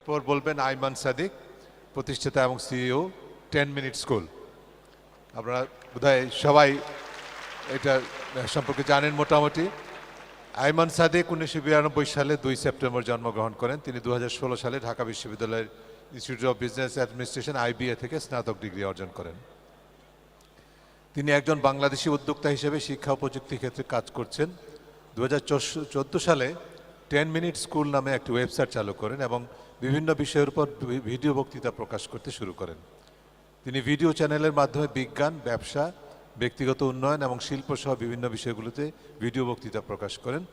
পর বলবেন আইমান সাদিক, প্রতিষ্ঠাতা এবং সিইও 10 মিনিট স্কুল। আপনারা বোধহয় সবাই এটা সম্পর্কে জানেন মোটামুটি। আইমান সাদিক 1992 সালে 2 সেপ্টেম্বর জন্মগ্রহণ করেন। তিনি 2016 সালে ঢাকা বিশ্ববিদ্যালয়ের institute of business administration IBA থেকে স্নাতক ডিগ্রি অর্জন করেন। তিনি একজন বাংলাদেশি উদ্যোক্তা হিসেবে শিক্ষা ও প্রযুক্তি ক্ষেত্রে কাজ করছেন। 2014 সালে 10 মিনিট স্কুল নামে একটি ওয়েবসাইট চালু করেন এবং বিভিন্ন বিষয়ের উপর ভিডিও বক্তৃতা প্রকাশ করতে শুরু করেন। তিনি ভিডিও চ্যানেলের মাধ্যমে বিজ্ঞান, ব্যবসা, ব্যক্তিগত উন্নয়ন এবং শিল্প সহ বিভিন্ন বিষয়গুলোতে ভিডিও বক্তৃতা প্রকাশ করেন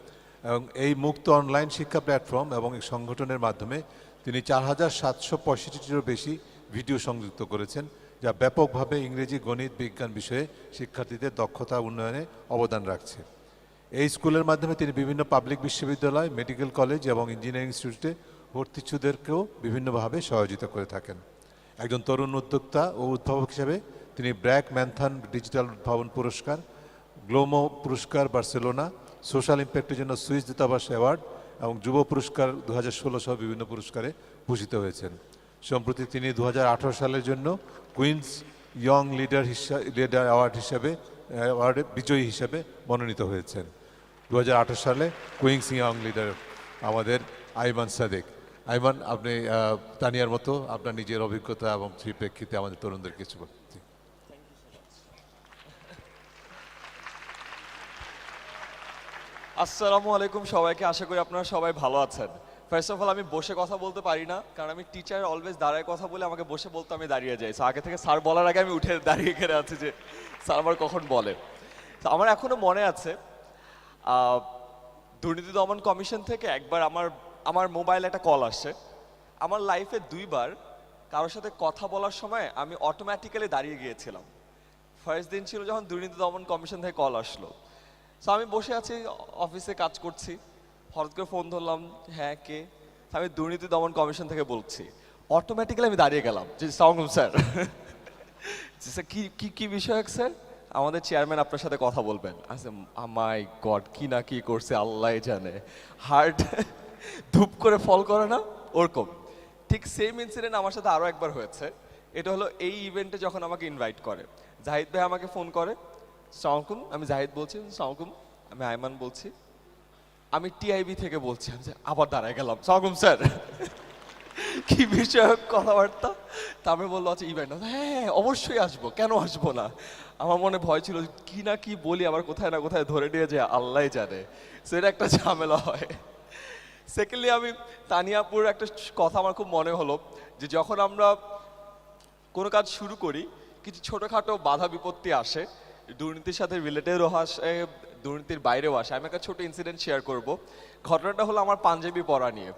এবং এই মুক্ত অনলাইন শিক্ষা প্ল্যাটফর্ম এবং এই সংগঠনের মাধ্যমে তিনি 4765টিরও বেশি ভিডিও সংযুক্ত করেছেন, যা ব্যাপকভাবে ইংরেজি, গণিত, বিজ্ঞান বিষয়ে শিক্ষার্থীদের দক্ষতা উন্নয়নে অবদান রাখছে। এই স্কুলের মাধ্যমে তিনি বিভিন্ন পাবলিক বিশ্ববিদ্যালয়, মেডিকেল কলেজ এবং ইঞ্জিনিয়ারিং ইনস্টিটিউটে ভর্তিচ্ছুদেরকেও বিভিন্নভাবে সহযোগিতা করে থাকেন। একজন তরুণ উদ্যোক্তা ও উদ্ভাবক হিসেবে তিনি ব্র্যাক ম্যানথন ডিজিটাল উদ্ভাবন পুরস্কার, গ্লোমো পুরস্কার বার্সেলোনা, সোশ্যাল ইম্প্যাক্টের জন্য সুইস দূতাবাস অ্যাওয়ার্ড এবং যুব পুরস্কার 2016 সহ বিভিন্ন পুরস্কারে ভূষিত হয়েছেন। সম্প্রতি তিনি 2018 সালের জন্য কুইন্স ইয়ং লিডার অ্যাওয়ার্ডে বিজয়ী হিসেবে মনোনীত হয়েছেন। 2018 সালে কুইন্স ইয়ং লিডার আমাদের আইমান সাদিক। আইমান, আপনি তানিয়ার মতো আপনার নিজের অভিজ্ঞতা এবং সেই প্রেক্ষিতে আমাদের তরুণদের কিছু বলতে। আসসালামু আলাইকুম সবাইকে, আশা করি আপনারা সবাই ভালো আছেন। ফার্স্ট অফ অল, আমি বসে কথা বলতে পারি না, কারণ আমি টিচার অলওয়েজ দাঁড়ায় কথা বলে, আমাকে বসে বলতে আমি দাঁড়িয়ে যাই। সো আগে থেকে স্যার বলার আগে আমি উঠে দাঁড়িয়ে খেলে আছি যে স্যার আবার কখন বলে। তো আমার এখনো মনে আছে দুর্নীতি দমন কমিশন থেকে একবার আমার মোবাইলে একটা কল আসছে। আমার লাইফে 2 বার কারোর সাথে কথা বলার সময় আমি অটোমেটিক্যালি দাঁড়িয়ে গিয়েছিলাম। ফার্স্ট দিন ছিল যখন দুর্নীতি দমন কমিশন থেকে কল আসলো। সো আমি বসে আছি, অফিসে কাজ করছি, হঠাৎ করে ফোন ধরলাম, হ্যাঁ কে? আমি দুর্নীতি দমন কমিশন থেকে বলছি। অটোমেটিক্যালি আমি দাঁড়িয়ে গেলাম যে সালাম স্যার। স্যার কি বিষয় স্যার? আমাদের চেয়ারম্যান আপনার সাথে কথা বলবেন। আচ্ছা, মাই গড, কি না কি করছে আল্লাহ জানে। হার্ট ধূপ করে ফল করে না, ওরকম। ঠিক সেম ইনসিডেন্ট আমার সাথে আরও একবার হয়েছে। এটা হলো এই ইভেন্টে যখন আমাকে ইনভাইট করে, জাহিদ ভাই আমাকে ফোন করে। সালামালাইকুম, আমি জাহিদ বলছি। সালামালাইকুম, আমি আইমান বলছি। আমি টিআইবি থেকে বলছি। আমি আবার দাঁড়ায় গেলাম, সালামালাইকুম স্যার। কি বিষয়ক কথাবার্তা? তারপরে বললো আচ্ছা ইভেন্ট। হ্যাঁ অবশ্যই আসবো, কেন আসবো না। আমার মনে ভয় ছিল কি না কি বলি, আবার কোথায় না কোথায় ধরে নিয়ে যায় আল্লাহ জানে। সো এটা একটা ঝামেলা হয়। সেকেন্ডলি, আমি তানিয়াপুর একটা কথা আমার খুব মনে হলো যে যখন আমরা কোনো কাজ শুরু করি, কিছু ছোটোখাটো বাধা বিপত্তি আসে, দুর্নীতির সাথে রিলেটেডও আসে, দুর্নীতির বাইরেও আসে। আমি একটা ছোট ইনসিডেন্ট শেয়ার করব। ঘটনাটা হলো আমার পাঞ্জাবি পরা নিয়ে।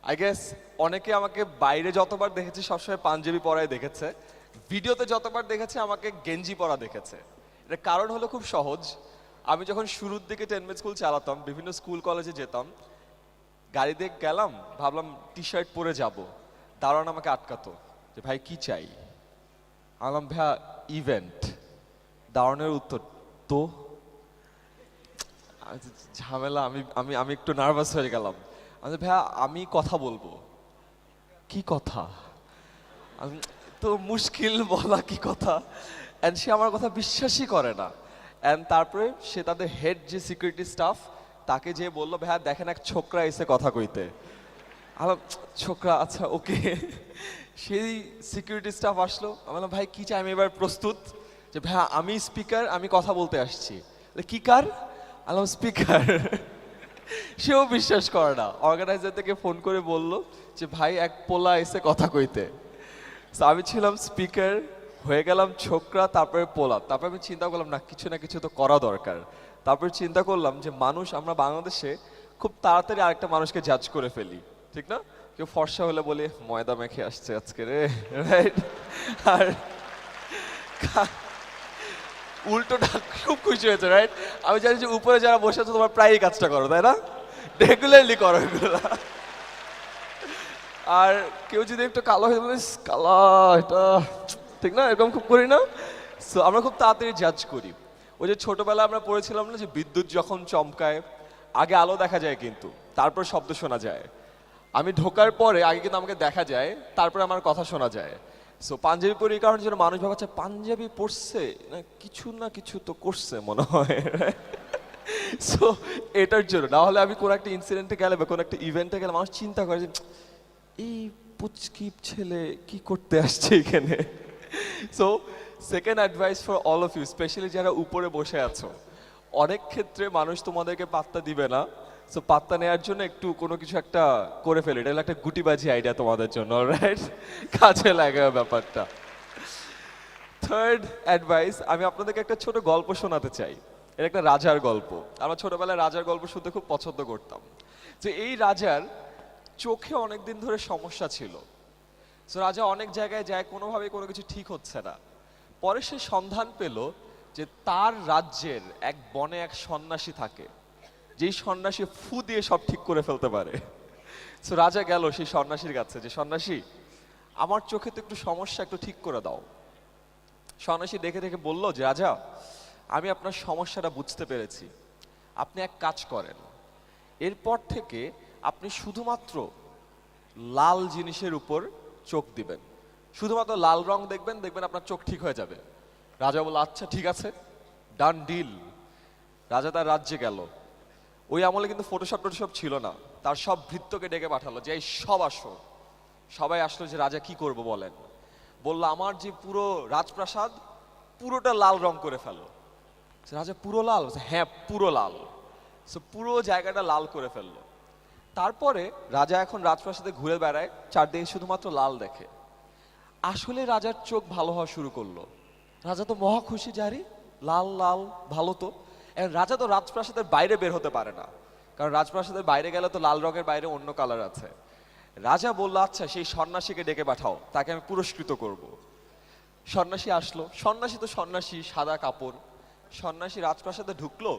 আই গেস অনেকে আমাকে বাইরে যতবার দেখেছে সবসময় পাঞ্জাবি পরাই দেখেছে, ভিডিওতে যতবার দেখেছে আমাকে গেঞ্জি পরা দেখেছে। এর কারণ হলো খুব সহজ। আমি যখন শুরুর দিকে 10 মিনিট স্কুল চালাতাম, বিভিন্ন স্কুল কলেজে যেতাম, গাড়িতে গেলাম, ভাবলাম টি শার্ট পরে যাব, দারোয়ান আমাকে আটকাতো যে ভাই কি চাই। আলাম ভাইয়া ইভেন্ট। দারোয়ানের উত্তর তো ঝামেলা। আমি আমি আমি একটু নার্ভাস হয়ে গেলাম। আমি ভাইয়া আমি কথা বলবো। কি কথা? তো মুশকিল বলা কি কথা। অ্যান্ড সে আমার কথা বিশ্বাসই করে না। অ্যান্ড তারপরে সে তাদের হেড যে সিকিউরিটি স্টাফ, তাকে যে বললো ভাইয়া দেখেন এক ছোকরা এসে কথা কইতে। আমার ছোকরা, আচ্ছা ওকে। সেই সিকিউরিটি স্টাফ আসলো। আমি বললাম ভাই কি চাই? আমি এবার প্রস্তুত যে ভাইয়া আমি স্পিকার, আমি কথা বলতে আসছি। কি কার? আলাম স্পিকার। সেও বিশ্বাস করে না। অর্গানাইজার থেকে ফোন করে বলল যে ভাই এক পোলা এসে কথা কইতে। আমি ছিলাম স্পিকার, হয়ে গেলাম ছোকরা, তারপরে পোলা। তারপরে আমি চিন্তা করলাম না কিছু তো করা দরকার। তারপরে চিন্তা করলাম যে মানুষ, আমরা বাংলাদেশে খুব তাড়াতাড়ি আরেকটা মানুষকে জাজ করে ফেলি, ঠিক না? কেউ ফর্সা হলে বলি ময়দা মেখে আসছে আজকে রে, রাইট? আর উল্টোটা খুব খুশি হয়েছে, রাইট? আমি জানি যে উপরে যারা বসে আছে তোমার প্রায়ই কাজটা করো, তাই না? রেগুলারলি করো এগুলো। আর কেউ যদি একটু কালো হয়ে বলিস কালা এটা, ঠিক না? এরকম খুব করি না? সো আমরা খুব তাড়াতাড়ি জাজ করি। ওই যে ছোটবেলা আমরা পড়েছিলাম না যে বিদ্যুৎ যখন চমকায়, আগে আলো দেখা যায় কিন্তু তারপর শব্দ শোনা যায়। আমি ঢোকার পরে আগে কিন্তু আমাকে দেখা যায়, তারপরে আমার কথা শোনা যায়। সো পাঞ্জাবি পরি এই কারণে যেন মানুষ ভাবছে পাঞ্জাবি পরছে না কিছু তো করছে মনে হয়। সো এটার জন্য, না হলে আমি কোনো একটা ইনসিডেন্টে গেলে বা কোনো একটা ইভেন্টে গেলে মানুষ চিন্তা করে যে এই পুচকি ছেলে কি করতে আসছে এখানে। So second advice for all of you, specially যারা উপরে বসে আছো, অনেক ক্ষেত্রে মানুষ তোমাদেরকে পাত্তা দিবে না। সো পাত্তা নেওয়ার জন্য একটু কোনো কিছু একটা করে ফেলে, এটা হলো একটা গুটিবাজি আইডিয়া তোমাদের জন্য, রাইট? কাজে লাগাবে ব্যাপারটা। থার্ড অ্যাডভাইস, আমি আপনাদেরকে একটা ছোট গল্প শোনাতে চাই। এটা একটা রাজার গল্প। আমরা ছোটবেলায় রাজার গল্প শুনতে খুব পছন্দ করতাম। যে এই রাজার চোখে অনেক দিন ধরে সমস্যা ছিল। সো রাজা অনেক জায়গায় যায়, কোনোভাবে কোনো কিছু ঠিক হচ্ছে না। পরে সে সন্ধান পেল যে তার রাজ্যের এক বনে এক সন্ন্যাসী থাকে, যেই সন্ন্যাসী ফু দিয়ে সব ঠিক করে ফেলতে পারে। সো রাজা গেল সেই সন্ন্যাসীর কাছে, যে সন্ন্যাসী আমার চোখে তো একটু সমস্যা, একটু ঠিক করে দাও। সন্ন্যাসী দেখে দেখে বলল যে রাজা, আমি আপনার সমস্যাটা বুঝতে পেরেছি। আপনি এক কাজ করেন, এরপর থেকে আপনি শুধুমাত্র লাল জিনিসের উপর চোখ দিবেন, শুধুমাত্র লাল রং দেখবেন, দেখবেন আপনার চোখ ঠিক হয়ে যাবে। রাজা বলল আচ্ছা ঠিক আছে, ডান ডিল। রাজা তার রাজ্যে গেল। ওই আমলে কিন্তু ফটোশপ টোটোশপ ছিল না। তার সব ভৃত্যকে ডেকে পাঠালো যে এই সব আসো। সবাই আসলো যে রাজা কি করব বলেন। বলল আমার যে পুরো রাজপ্রাসাদ পুরোটা লাল রং করে ফেলো। রাজা পুরো লাল? হ্যাঁ পুরো লাল। সো পুরো জায়গাটা লাল করে ফেললো। তারপরে রাজা এখন রাজপ্রাসাদে ঘুরে বেড়ায়, চারদিকে শুধুমাত্র লাল দেখে। আসলে রাজার চোখ ভালো হওয়া শুরু করলো। রাজা তো মহা খুশি, জারি লাল লাল ভালো তো। এখন রাজা তো রাজপ্রাসাদের বাইরে বের হতে পারে না, কারণ রাজপ্রাসাদের বাইরে গেলে তো লাল রঙের বাইরে অন্য কালার আছে। রাজা বলল আচ্ছা সেই সন্ন্যাসীকে ডেকে পাঠাও, তাকে আমি পুরস্কৃত করব। সন্ন্যাসী আসলো। সন্ন্যাসী তো সন্ন্যাসী, সাদা কাপড়। সন্ন্যাসী রাজপ্রাসাদে ঢুকলো,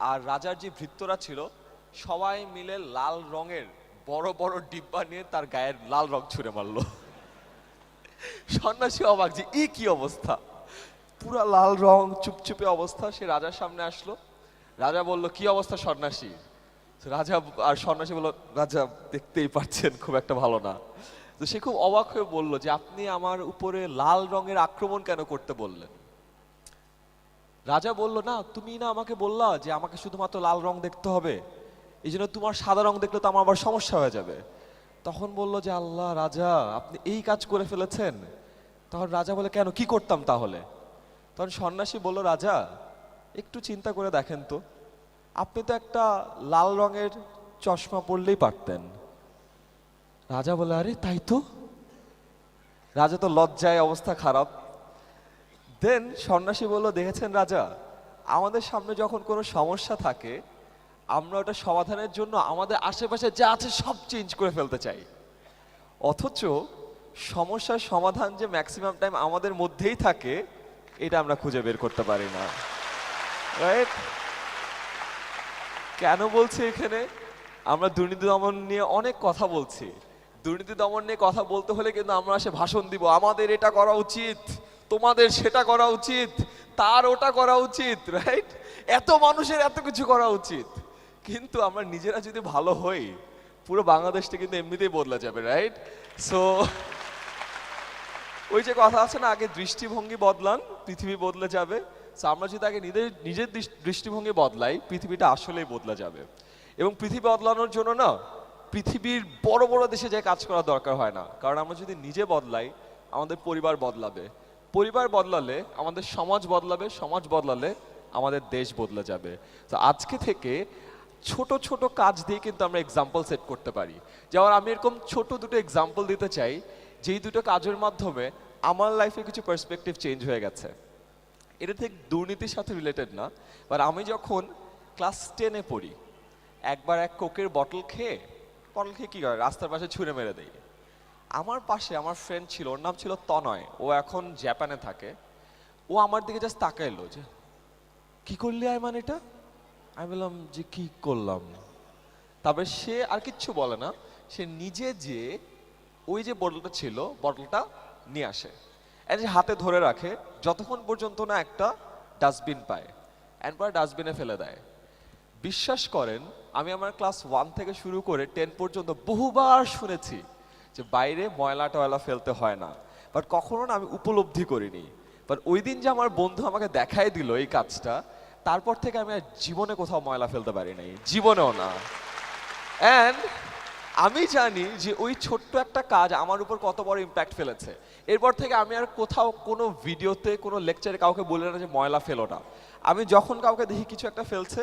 আর রাজার যে ভৃত্যরা ছিল সবাই মিলে লাল রঙের বড় বড় ডিব্বা নিয়ে তার গায়ের লাল রং ছুঁড়ে মারলো। সন্ন্যাসী অবাক যে এই কি অবস্থা, পুরা লাল রং, চুপচুপে অবস্থা। সে রাজার সামনে আসলো। রাজা বলল কি অবস্থা সন্ন্যাসী? রাজা আর সন্ন্যাসী বলল রাজা দেখতেই পাচ্ছেন খুব একটা ভালো না। তো সে খুব অবাক হয়ে বলল যে আপনি আমার উপরে লাল রঙের আক্রমণ কেন করতে বললেন? রাজা বলল না তুমি না আমাকে বললা যে আমাকে শুধুমাত্র লাল রং দেখতে হবে, এই জন্য তোমার সাদা রং দেখলে তো আমার আবার সমস্যা হয়ে যাবে। তখন বলল যে আল্লাহ রাজা আপনি এই কাজ করে ফেলেছেন। তখন রাজা বলে কেন, কি করতাম তাহলে? তখন সন্ন্যাসী বলল রাজা একটু চিন্তা করে দেখেন তো, আপনি তো একটা লাল রঙের চশমা পরলেই পারতেন। রাজা বলে আরে তাই তো। রাজা তো লজ্জায় অবস্থা খারাপ। দেন সন্ন্যাসী বলল দেখেছেন রাজা, আমাদের সামনে যখন কোনো সমস্যা থাকে আমরা ওটা সমাধানের জন্য আমাদের আশেপাশে যা আছে সব চেঞ্জ করে ফেলতে চাই, অথচ সমস্যার সমাধান যে ম্যাক্সিমাম টাইম আমাদের মধ্যেই থাকে এটা আমরা খুঁজে বের করতে পারি না, রাইট? কেন বলছি এখানে, আমরা দুর্নীতি দমন নিয়ে অনেক কথা বলছি। দুর্নীতি দমন নিয়ে কথা বলতে হলে কিন্তু আমরা আসে ভাষণ দিব, আমাদের এটা করা উচিত, তোমাদের সেটা করা উচিত, তার ওটা করা উচিত, রাইট? এত মানুষের এত কিছু করা উচিত। কিন্তু আমরা নিজেরা যদি ভালো হই পুরো বাংলাদেশটা কিন্তু এমনিতেই বদলে যাবে, রাইট? সো ওই যে কথা আছে না, আগে দৃষ্টিভঙ্গি বদলান পৃথিবী বদলে যাবে। সো আমরা যদি আগে নিজের দৃষ্টিভঙ্গি বদলাই পৃথিবীটা আসলেই বদলে যাবে। এবং পৃথিবী বদলানোর জন্য না পৃথিবীর বড় বড় দেশে যে কাজ করার দরকার হয় না, কারণ আমরা যদি নিজে বদলাই আমাদের পরিবার বদলাবে, পরিবার বদলালে আমাদের সমাজ বদলাবে, সমাজ বদলালে আমাদের দেশ বদলে যাবে। তো আজকে থেকে ছোট ছোট কাজ দিয়ে কিন্তু আমরা এক্সাম্পল সেট করতে পারি। যেমন আমি এরকম ছোট দুটো এক্সাম্পল দিতে চাই, যেই দুটো কাজের মাধ্যমে আমার লাইফে কিছু পার্সপেক্টিভ চেঞ্জ হয়ে গেছে। এটা ঠিক দুর্নীতির সাথে রিলেটেড না, বাট আমি যখন ক্লাস 10-এ পড়ি একবার এক কোকের বটল খেয়ে কি করে রাস্তার পাশে ছুঁড়ে মেরে দেই। আমার পাশে আমার ফ্রেন্ড ছিল, ওর নাম ছিল তনয়, ও এখন জাপানে থাকে। ও আমার দিকে জাস্ট তাকাইলো যে কি করলি আয়মান এটা? আমি বললাম যে কি করলাম? তারপরে সে আর কিচ্ছু বলে না, সে নিজে যে ওই যে বোতলটা ছিল বটলটা নিয়ে আসে, হাতে ধরে রাখে যতক্ষণ পর্যন্ত না একটা ডাস্টবিন পায়, এরপর ডাস্টবিনে ফেলে দেয়। বিশ্বাস করেন আমি আমার ক্লাস 1 থেকে শুরু করে 10 পর্যন্ত বহুবার শুনেছি যে বাইরে ময়লা টয়লা ফেলতে হয় না, বাট কখনো না আমি উপলব্ধি করিনি। বাট ওই দিন যে আমার বন্ধু আমাকে দেখাই দিল এই কাজটা, তারপর থেকে আমি আর জীবনে কোথাও ময়লা ফেলতে পারি নাই, জীবনেও না। অ্যান্ড আমি জানি যে ওই ছোট্ট একটা কাজ আমার উপর কত বড় ইম্প্যাক্ট ফেলেছে। এরপর থেকে আমি আর কোথাও কোনো ভিডিওতে কোনো লেকচারে কাউকে বলি না যে ময়লা ফেলো না। আমি যখন কাউকে দেখি কিছু একটা ফেলছে,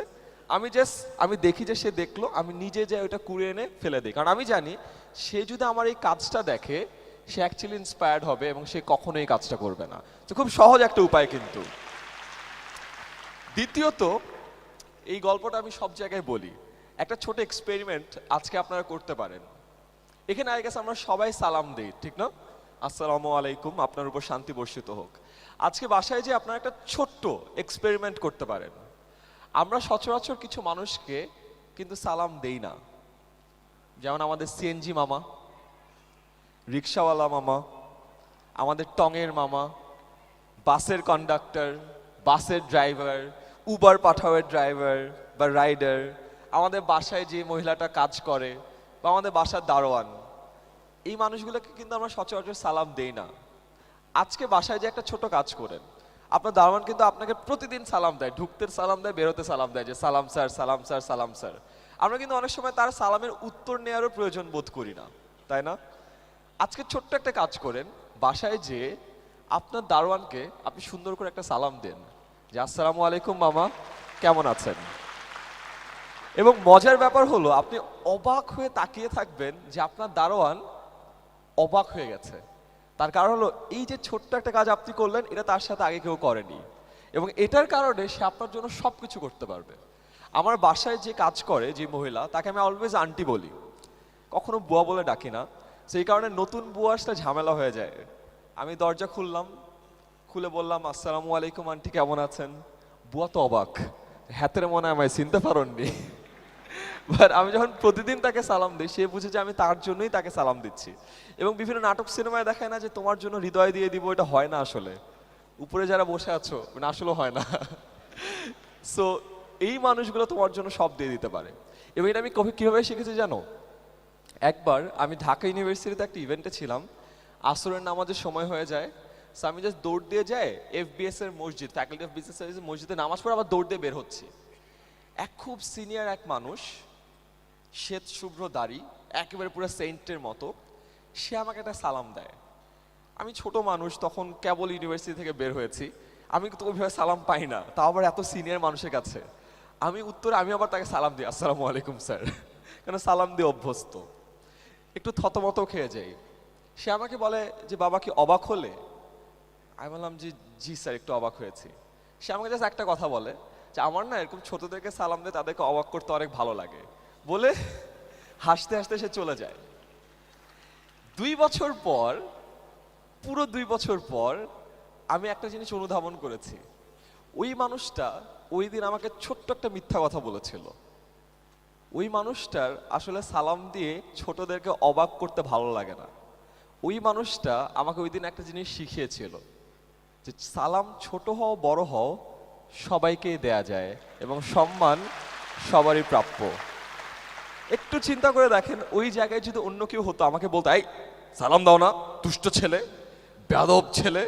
আমি দেখি যে সে দেখলো, আমি নিজে যাই ওটা কুড়িয়ে এনে ফেলে দিই, কারণ আমি জানি সে যদি আমার এই কাজটা দেখে সে অ্যাকচুয়ালি ইন্সপায়ার্ড হবে এবং সে কখনোই এই কাজটা করবে না। তো খুব সহজ একটা উপায় কিন্তু। দ্বিতীয়ত, এই গল্পটা আমি সব জায়গায় বলি, একটা ছোট এক্সপেরিমেন্ট আজকে আপনারা করতে পারেন। এখানে আই গেস আমরা সবাই সালাম দিই, ঠিক না? আসসালামু আলাইকুম, আপনার উপর শান্তি বর্ষিত হোক। আজকে বাসায় যে আপনারা একটা ছোট্ট এক্সপেরিমেন্ট করতে পারেন। আমরা সচরাচর কিছু মানুষকে কিন্তু সালাম দেই না, যেমন আমাদের সিএনজি মামা, রিক্সাওয়ালা মামা, আমাদের টঙের মামা, বাসের কন্ডাক্টর, বাসের ড্রাইভার, উবার পাঠাওয়ের ড্রাইভার বা রাইডার, আমাদের বাসায় যে মহিলাটা কাজ করে বা আমাদের বাসার দারোয়ান, এই মানুষগুলোকে কিন্তু আমরা সচরাচর সালাম দেই না। আজকে বাসায় যে একটা ছোট কাজ করেন, আপনার দারোয়ান কিন্তু আপনাকে প্রতিদিন সালাম দেয়, ঢুকতে সালাম দেয়, বেরোতে সালাম দেয়, যে সালাম স্যার, সালাম স্যার, সালাম স্যার। আমরা কিন্তু অনেক সময় তার সালামের উত্তর নেওয়ারও প্রয়োজন বোধ করি না, তাই না? আজকে ছোট্ট একটা কাজ করেন, বাসায় যে আপনার দারোয়ানকে আপনি সুন্দর করে একটা সালাম দেন যে আসসালামু আলাইকুম মামা, কেমন আছেন? এবং মজার ব্যাপার হলো আপনি অবাক হয়ে তাকিয়ে থাকবেন যে আপনার দারোয়ান অবাক হয়ে গেছে। তার কারণ হলো এই যে ছোট্ট একটা কাজ আপনি করলেন, এটা তার সাথে আগে কেউ করেনি, এবং এটার কারণে সে আপনার জন্য সব কিছু করতে পারবে। আমার বাসায় যে কাজ করে যে মহিলা, তাকে আমি অলওয়েজ আন্টি বলি, কখনো বুয়া বলে ডাকি না। সেই কারণে নতুন বুয়া আসলে ঝামেলা হয়ে যায়। আমি দরজা খুললাম, খুলে বললাম আসসালামু আলাইকুম আন্টি, কেমন আছেন? বুয়া তো অবাক, হাতের মনে হয় আমায় চিনতে পারেননি। বাট আমি যখন প্রতিদিন তাকে সালাম দিই, সে বুঝে যে আমি তার জন্যই তাকে সালাম দিচ্ছি। এবং বিভিন্ন নাটক সিনেমায় দেখায় না যে তোমার জন্য হৃদয় দিয়ে দিব, এটা হয় না আসলে, উপরে যারা বসে আছো মানে আসলে হয় না। সো এই মানুষগুলো তোমার জন্য সব দিয়ে দিতে পারে। এবং এটা আমি কিভাবে শিখেছি জানো? একবার আমি ঢাকা ইউনিভার্সিটিতে একটা ইভেন্টে ছিলাম, আসরের নামাজের সময় হয়ে যায়। সো আমি জাস্ট দৌড় দিয়ে যাই এফবিএস এর মসজিদ, ফ্যাকাল্টি অফ বিজনেস সার্ভিসের মসজিদে নামাজ পড়ে আবার দৌড় দিয়ে বের হচ্ছি। এক খুব সিনিয়র এক মানুষ, শ্বেত শুভ্র দাড়ি, একেবারে পুরো সেন্টের মতো, সে আমাকে একটা সালাম দেয়। আমি ছোট মানুষ, তখন কেবল ইউনিভার্সিটি থেকে বের হয়েছি, আমি তো ওইভাবে সালাম পাই না, তাও আবার এত সিনিয়র মানুষের কাছে। আমি উত্তরে আমি আবার তাকে সালাম দিই, আসসালামু আলাইকুম স্যার, কেন সালাম দিয়ে অভ্যস্ত। একটু থতমত খেয়ে যাই। সে আমাকে বলে যে বাবা কি অবাক হলে? আমি বললাম যে জি স্যার, একটু অবাক হয়েছি। সে আমাকে জাস্ট একটা কথা বলে যে আমার না এরকম ছোটদেরকে সালাম দিয়ে তাদেরকে অবাক করতে অনেক ভালো লাগে, বলে হাসতে হাসতে সে চলে যায়। 2 বছর পর, পুরো 2 বছর পর আমি একটা জিনিস অনুধাবন করেছি। ওই মানুষটা ওই দিন আমাকে ছোট্ট একটা মিথ্যা কথা বলেছিল। ওই মানুষটার আসলে সালাম দিয়ে ছোটদেরকে অবাক করতে ভালো লাগে না। ওই মানুষটা আমাকে ওই দিন একটা জিনিস শিখিয়েছিল যে সালাম ছোট হও বড় হও সবাইকেই দেয়া যায় এবং সম্মান সবারই প্রাপ্য। একটু চিন্তা করে দেখেন, ওই জায়গায় যদি অন্য কেউ হতো আমাকে বলতো এই সালাম দাও না, দুষ্ট ছেলে, বেয়াদব ছেলে,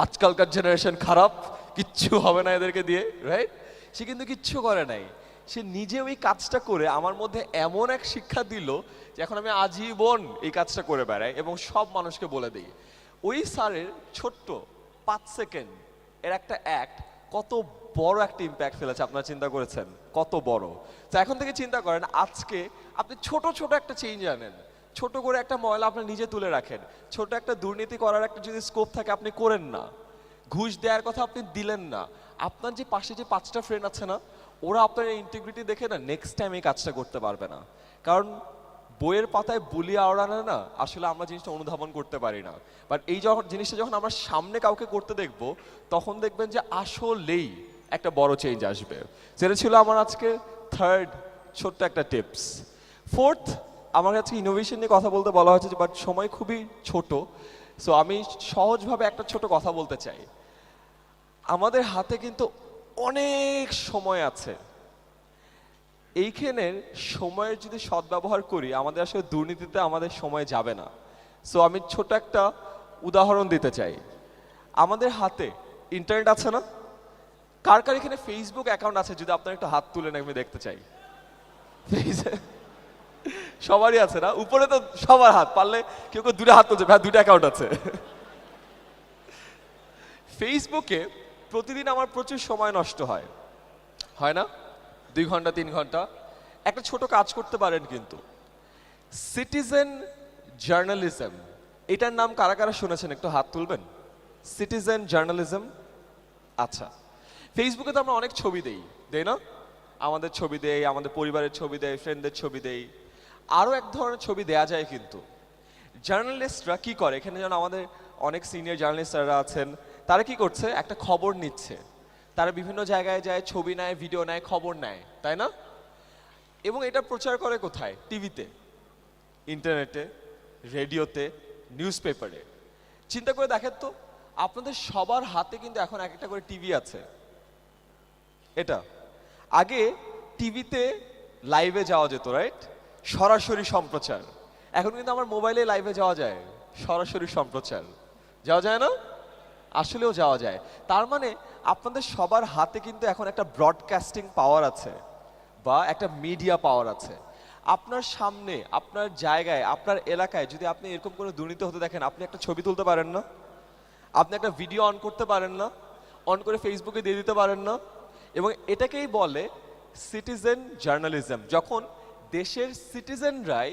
আজকালকার জেনারেশন খারাপ, কিচ্ছু হবে না এদেরকে দিয়ে, রাইট? সে কিন্তু কিচ্ছু করে নাই। সে নিজে ওই কাজটা করে আমার মধ্যে এমন এক শিক্ষা দিল যে এখন আমি আজীবন এই কাজটা করে বেড়াই এবং সব মানুষকে বলে দিই। ওই স্যারের ছোট্ট 5 সেকেন্ড এর একটা অ্যাক্ট কত বড় একটা ইম্প্যাক্ট ফেলেছে, আপনারা চিন্তা করেছেন? কত বড়। তো এখন থেকে চিন্তা করেন, আজকে আপনি ছোট ছোট একটা চেঞ্জ আনেন, ছোট করে একটা ময়লা আপনি নিজে তুলে রাখেন, ছোট একটা দুর্নীতি করার একটা যদি স্কোপ থাকে আপনি করেন না, ঘুষ দেওয়ার কথা আপনি দিলেন না, আপনার যে পাশে যে 5টা ফ্রেন্ড আছে না, ওরা আপনার ইন্টিগ্রিটি দেখে না নেক্সট টাইম এই কাজটা করতে পারবে না। কারণ বইয়ের পাতায় বুলি আওড়ানো না, আসলে আমরা জিনিসটা অনুধাবন করতে পারি না। বাট এই জিনিসটা যখন আমরা সামনে কাউকে করতে দেখব, তখন দেখবেন যে আসলেই একটা বড় চেঞ্জ আসবে। যেটা ছিল আমার আজকে থার্ড ছোট্ট একটা টিপস। ফোর্থ, আমার কাছে ইনোভেশন নিয়ে কথা বলতে বলা হয়েছে, বাট সময় খুবই ছোট, সো আমি সহজভাবে একটা ছোট কথা বলতে চাই। আমাদের হাতে কিন্তু অনেক সময় আছে। এইখানের সময়ের যদি সদ্ব্যবহার করি আমাদের আসলে দুর্নীতিতে আমাদের সময় যাবে না। সো আমি ছোট একটা উদাহরণ দিতে চাই। আমাদের হাতে ইন্টারনেট আছে না? কার কার এখানে ফেসবুক অ্যাকাউন্ট আছে? যদি আপনার একটু হাত তুলেন আমি দেখতে চাই। সবারই আছে না? উপরে তো সবার হাত, পারলে কেউ কেউ দুটো হাত তুলছে, ভাই দুটো অ্যাকাউন্ট আছে। ফেসবুকে প্রতিদিন আমার প্রচুর সময় নষ্ট হয়, হয় না? 2 ঘন্টা 3 ঘন্টা। একটা ছোট কাজ করতে পারেন কিন্তু, সিটিজেন জার্নালিজম, এটার নাম কারা কারা শুনেছেন একটু হাত তুলবেন? Citizen journalism. আচ্ছা, ফেসবুকে তো আমরা অনেক ছবি দেই না? আমাদের ছবি দেই, আমাদের পরিবারের ছবি দেই, ফ্রেন্ডদের ছবি দেই, আরও এক ধরনের ছবি দেয়া যায়। কিন্তু জার্নালিস্টরা কি করে, এখানে যেন আমাদের অনেক সিনিয়র জার্নালিস্টরা আছেন, তারা কি করছে, একটা খবর নিচ্ছে, তারা বিভিন্ন জায়গায় যায়, ছবি নেয়, ভিডিও নেয়, খবর নেয়, তাই না? এবং এটা প্রচার করে কোথায়? টিভিতে, ইন্টারনেটে, রেডিওতে, নিউজ পেপারে। চিন্তা করে দেখেন তো, আপনাদের সবার হাতে কিন্তু এখন এক একটা করে টিভি আছে। এটা আগে টিভিতে লাইভে যাওয়া যেত, রাইট? সরাসরি সম্প্রচার। এখন কিন্তু আমার মোবাইলে লাইভে যাওয়া যায়, সরাসরি সম্প্রচার। যাওয়া যায় না? আসলেও যাওয়া যায়। তার মানে আপনাদের সবার হাতে কিন্তু এখন একটা ব্রডকাস্টিং পাওয়ার আছে বা একটা মিডিয়া পাওয়ার আছে। আপনার সামনে, আপনার জায়গায়, আপনার এলাকায় যদি আপনি এরকম কোনো দুর্নীতি হতে দেখেন, আপনি একটা ছবি তুলতে পারেন না? আপনি একটা ভিডিও অন করতে পারেন না? অন করে ফেসবুকে দিয়ে দিতে পারেন না? এবং এটাকেই বলে সিটিজেন জার্নালিজম, যখন দেশের সিটিজেনরাই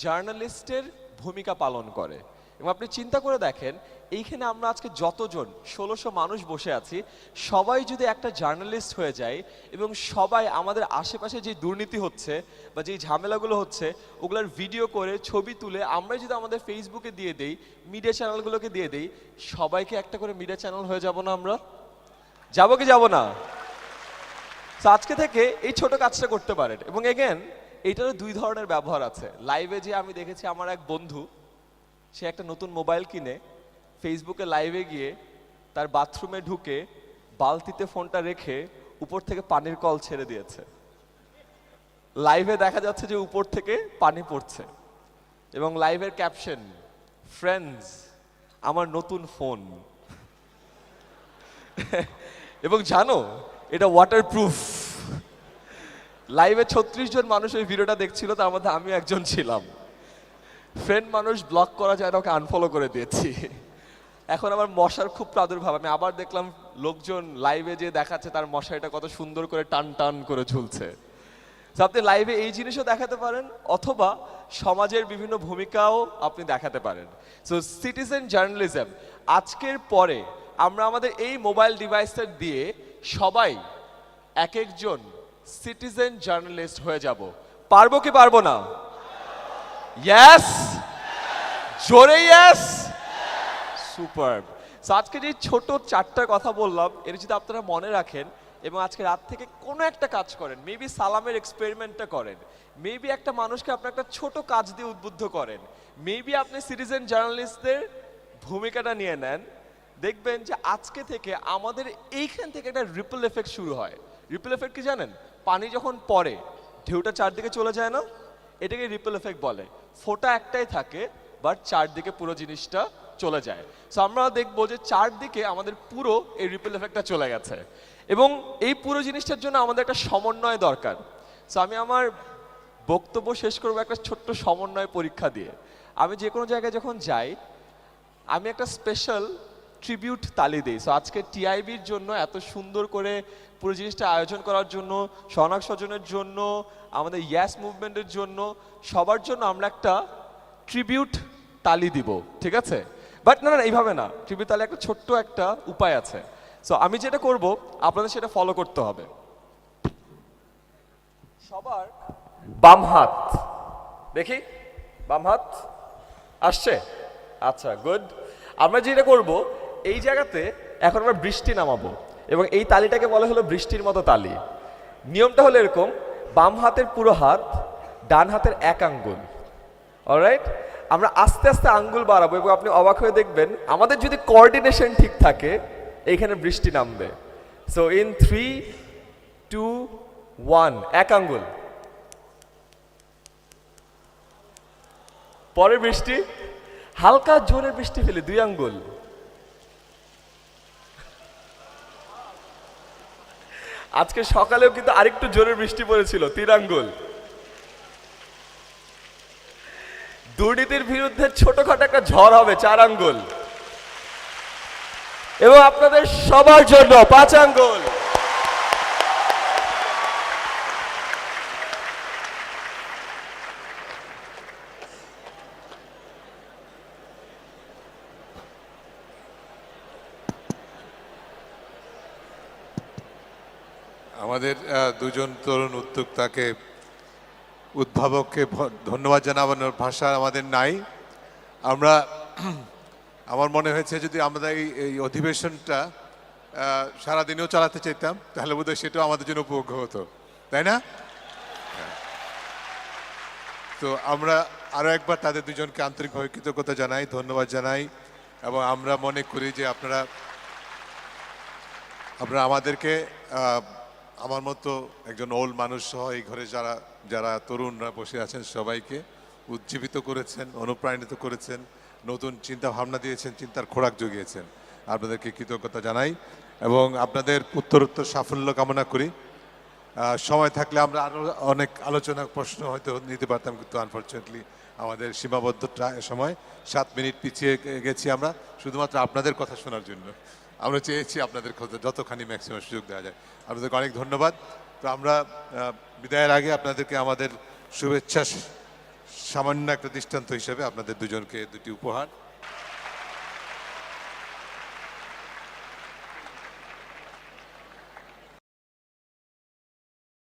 জার্নালিস্টের ভূমিকা পালন করে। এবং আপনি চিন্তা করে দেখেন, এইখানে আমরা আজকে যতজন 1600 মানুষ বসে আছি, সবাই যদি একটা জার্নালিস্ট হয়ে যায় এবং সবাই আমাদের আশেপাশে যে দুর্নীতি হচ্ছে বা যে ঝামেলাগুলো হচ্ছে ওগুলোর ভিডিও করে ছবি তুলে আমরা যদি আমাদের ফেসবুকে দিয়ে দেই, মিডিয়া চ্যানেলগুলোকে দিয়ে দেই, সবাইকে একটা করে মিডিয়া চ্যানেল হয়ে যাব না? আমরা যাবো কি যাব না? তো আজকে থেকে এই ছোট কাজটা করতে পারেন। এবং এগেন এইটারও 2 ধরনের ব্যবহার আছে। লাইভে যে আমি দেখেছি আমার এক বন্ধু, সে একটা নতুন মোবাইল কিনে ফেসবুকে লাইভে গিয়ে তার বাথরুমে ঢুকে বালতিতে ফোনটা রেখে উপর থেকে পানির কল ছেড়ে দিয়েছে। লাইভে দেখা যাচ্ছে যে উপর থেকে পানি পড়ছে এবং লাইভের ক্যাপশন, ফ্রেন্ডস আমার নতুন ফোন। এবং জানো এটা ওয়াটারপ্রুফ। লাইভে 36 জন মানুষ ওই ভিডিওটা দেখছিল, তার মধ্যে আমিও একজন ছিলাম। ফ্রেন্ড মানুষ ব্লক করা যায় না, ওকে আনফলো করে দিয়েছি। এখন আমার মশার খুব প্রাদুর্ভাব। আমি আবার দেখলাম লোকজন লাইভে যে দেখাচ্ছে তার মশারিটা কত সুন্দর করে টান টান করে ঝুলছে। আপনি লাইভে এই জিনিসও দেখাতে পারেন, অথবা সমাজের বিভিন্ন ভূমিকাও আপনি দেখাতে পারেন। সো সিটিজেন জার্নালিজম, আজকের পরে আমরা আমাদের এই মোবাইল ডিভাইসটা দিয়ে সবাই এক একজন সিটিজেন জার্নালিস্ট হয়ে যাব। পারবো কি পারবো না? ইয়েস, জোরে ইয়েস। সুপার। সো আজকে যে ছোট 4টা কথা বললাম, এর যদি আপনারা মনে রাখেন এবং আজকে রাত থেকে কোনো একটা কাজ করেন, মেবি সালামের এক্সপেরিমেন্টটা করেন, মেবি একটা মানুষকে আপনার একটা ছোট কাজ দিয়ে উদ্বুদ্ধ করেন, মেবি আপনি সিটিজেন জার্নালিস্টদের ভূমিকাটা নিয়ে নেন, দেখবেন যে আজকে থেকে আমাদের এইখান থেকে একটা রিপল এফেক্ট শুরু হয়। রিপল এফেক্ট কি জানেন? পানি যখন পড়ে ঢেউটা চারদিকে চলে যায় না? এটাকে রিপল এফেক্ট বলে। ফোঁটা একটাই থাকে, বাট চারদিকে পুরো জিনিসটা চলে যায়। সো আমরা দেখবো যে চারদিকে আমাদের পুরো এই রিপল এফেক্টটা চলে গেছে। এবং এই পুরো জিনিসটার জন্য আমাদের একটা সমন্বয় দরকার। সো আমি আমার বক্তব্য শেষ করবো একটা ছোট্ট সমন্বয় পরীক্ষা দিয়ে। আমি যে কোনো জায়গায় যখন যাই, আমি একটা স্পেশাল ট্রিবিউট তালি দিই। সো আজকে টিআইবির জন্য এত সুন্দর করে পুরো জিনিসটা আয়োজন করার জন্য, শনাক স্বজনের জন্য, আমাদের ইয়াস মুভমেন্টের জন্য, সবার জন্য আমরা একটা ট্রিবিউট তালি দিব, ঠিক আছে? বাট না না, এইভাবে না। ট্রিবিউট তালি একটা ছোট্ট একটা উপায় আছে। সো আমি যেটা করব আপনাদের সেটা ফলো করতে হবে। সবার বাম হাত দেখি, বাম হাত আসছে? আচ্ছা, গুড। আমরা যেটা করব, এই জায়গাতে এখন আমরা বৃষ্টি নামাবো এবং এই তালিটাকে বলা হলো বৃষ্টির মতো তালি। নিয়মটা হলো এরকম, বাম হাতের পুরো হাত, ডান হাতের 1 আঙ্গুল। অলরাইট, আমরা আস্তে আস্তে আঙ্গুল বাড়াবো এবং আপনি অবাক হয়ে দেখবেন আমাদের যদি কোঅর্ডিনেশন ঠিক থাকে এইখানে বৃষ্টি নামবে। সো ইন 3, 2, 1 এক আঙ্গুল। পরের বৃষ্টি হালকা জোরে বৃষ্টি ফেলে 2 আঙ্গুল। আজকে সকালেও কিন্তু আরেকটু জোরে বৃষ্টি পড়েছিল 3 আঙ্গুল। দুর্নীতির বিরুদ্ধে ছোটখাটো একটা ঝড় হবে 4 আঙ্গুল। এবং আপনাদের সবার জন্য 5 আঙ্গুল। আমাদের দুজন তরুণ উদ্যোক্তাকে উদ্ভাবককে ধন্যবাদ জানানোর ভাষা আমাদের নাই। আমরা আমার মনে হয়েছে যদি আমরা এই অধিবেশনটা সারাদিনেও চালাতে চাইতাম তাহলে বোধহয় সেটাও আমাদের জন্য উপভোগ্য হতো, তাই না? তো আমরা আরও একবার তাদের দুজনকে আন্তরিকভাবে কৃতজ্ঞতা জানাই, ধন্যবাদ জানাই। এবং আমরা মনে করি যে আপনারা আমাদেরকে আমার মতো একজন ওল্ড মানুষ সহ এই ঘরে যারা যারা তরুণরা বসে আছেন সবাইকে উজ্জীবিত করেছেন, অনুপ্রাণিত করেছেন, নতুন চিন্তা ভাবনা দিয়েছেন, চিন্তার খোরাক জুগিয়েছেন। আপনাদেরকে কৃতজ্ঞতা জানাই এবং আপনাদের উত্তরোত্তর সাফল্য কামনা করি। সময় থাকলে আমরা আরও অনেক আলোচনা প্রশ্ন হয়তো নিতে পারতাম, কিন্তু আনফর্চুনেটলি আমাদের সীমাবদ্ধ সময় 7 মিনিট পিছিয়ে গেছি আমরা শুধুমাত্র আপনাদের কথা শোনার জন্য। আমরা চেয়েছি আপনাদের যতখানি ম্যাক্সিমাম সুযোগ দেওয়া যায়। আপনাদেরকে অনেক ধন্যবাদ। তো আমরা বিদায়ের আগে আপনাদেরকে আমাদের শুভেচ্ছা সামান্য একটা দৃষ্টান্ত হিসেবে আপনাদের দুজনকে 2টি উপহার